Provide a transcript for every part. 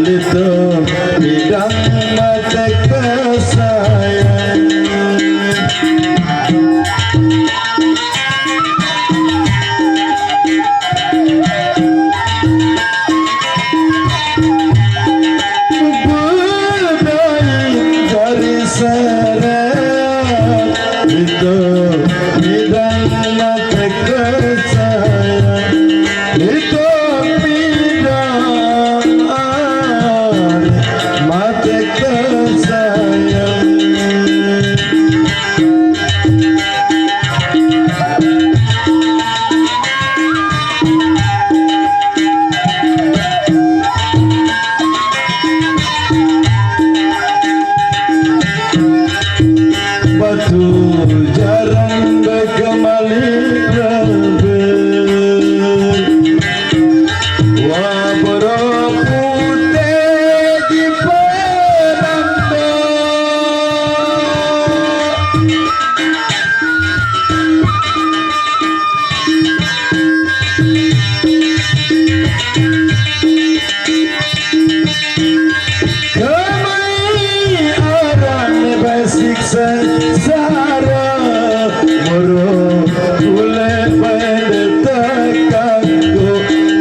itu bidang mata kesayang. Budaya dari seret itu bidang mata kesayang. Itu bidang mata kesayang. Batu jarang berkembali terbit, waboro putih di perantau. Sengsara moro boleh pendetakanku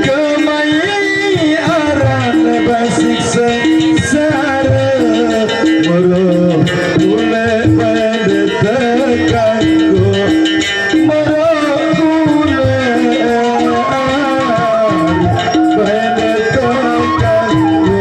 kemayaran basik sengsara moro boleh pendetakanku moro boleh pendetakanku.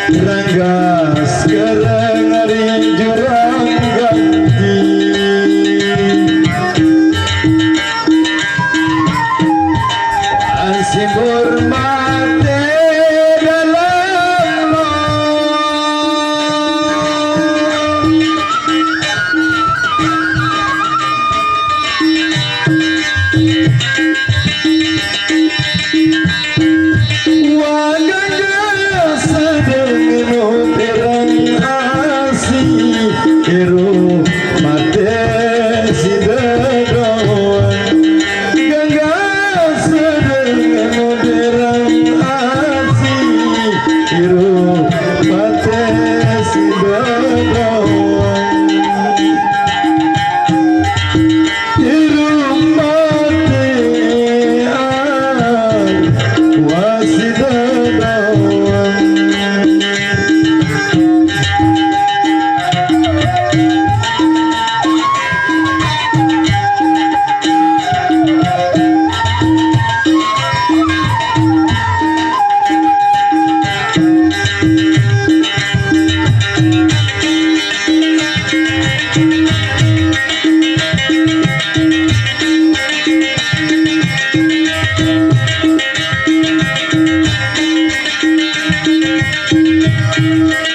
Ranggas kereng hari jurang ganti, asing hormati dalam Iru mate si dedoan gangga sedeng moderang asi. Iru mate si dedoan, iru mate wasi dedoan. Thank you.